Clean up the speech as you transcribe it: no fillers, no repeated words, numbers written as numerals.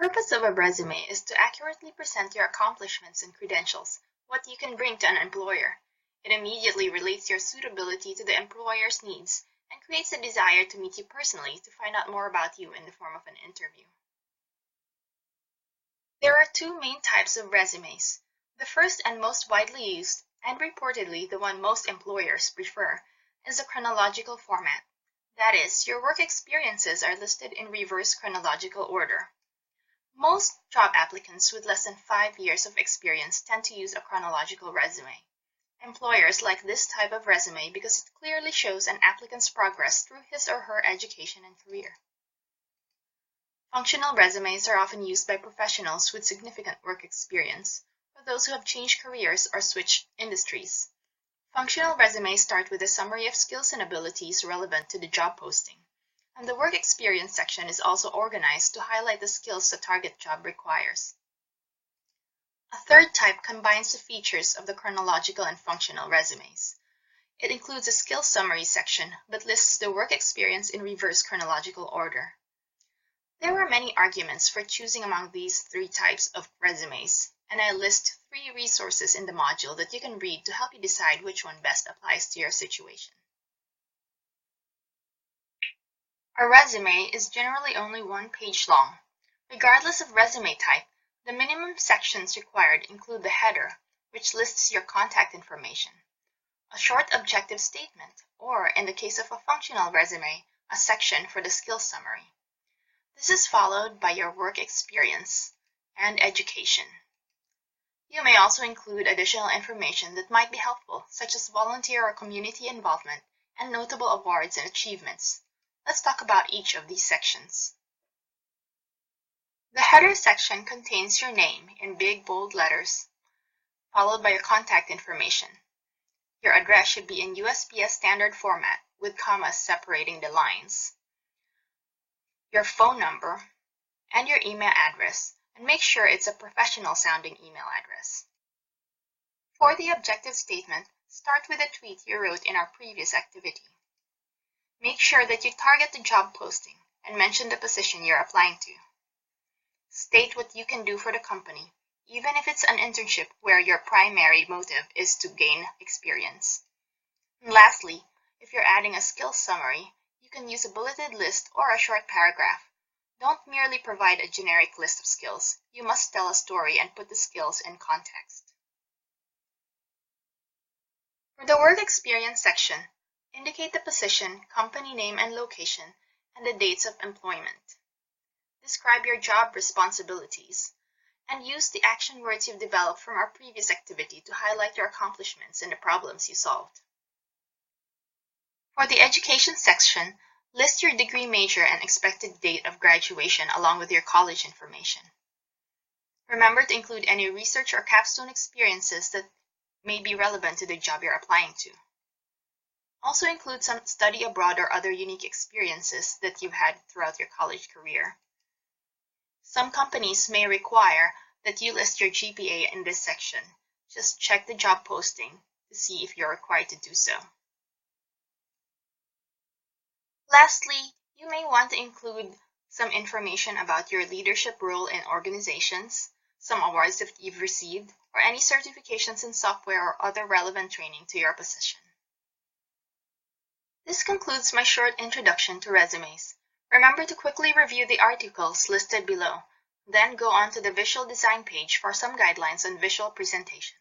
purpose of a resume is to accurately present your accomplishments and credentials, what you can bring to an employer. It immediately relates your suitability to the employer's needs and creates a desire to meet you personally to find out more about you in the form of an interview. There are two main types of resumes. The first and most widely used, and reportedly the one most employers prefer, is the chronological format. That is, your work experiences are listed in reverse chronological order. Most job applicants with less than 5 years of experience tend to use a chronological resume. Employers like this type of resume because it clearly shows an applicant's progress through his or her education and career. Functional resumes are often used by professionals with significant work experience, or those who have changed careers or switched industries. Functional resumes start with a summary of skills and abilities relevant to the job posting, and the work experience section is also organized to highlight the skills the target job requires. A third type combines the features of the chronological and functional resumes. It includes a skills summary section, but lists the work experience in reverse chronological order. There are many arguments for choosing among these three types of resumes, and I list 3 resources in the module that you can read to help you decide which one best applies to your situation. A resume is generally only 1 page long. Regardless of resume type, the minimum sections required include the header, which lists your contact information, a short objective statement, or, in the case of a functional resume, a section for the skills summary. This is followed by your work experience and education. You may also include additional information that might be helpful, such as volunteer or community involvement and notable awards and achievements. Let's talk about each of these sections. The header section contains your name in big, bold letters, followed by your contact information. Your address should be in USPS standard format with commas separating the lines, your phone number, and your email address, and make sure it's a professional sounding email address. For the objective statement, start with a tweet you wrote in our previous activity. Make sure that you target the job posting and mention the position you're applying to. State what you can do for the company, even if it's an internship where your primary motive is to gain experience. And lastly, if you're adding a skills summary, you can use a bulleted list or a short paragraph. Don't merely provide a generic list of skills. You must tell a story and put the skills in context. For the work experience section, indicate the position, company name and location, and the dates of employment. Describe your job responsibilities, and use the action words you've developed from our previous activity to highlight your accomplishments and the problems you solved. For the education section, list your degree major and expected date of graduation along with your college information. Remember to include any research or capstone experiences that may be relevant to the job you're applying to. Also include some study abroad or other unique experiences that you've had throughout your college career. Some companies may require that you list your GPA in this section. Just check the job posting to see if you're required to do so. Lastly, you may want to include some information about your leadership role in organizations, some awards that you've received, or any certifications in software or other relevant training to your position. This concludes my short introduction to resumes. Remember to quickly review the articles listed below, then go on to the visual design page for some guidelines on visual presentation.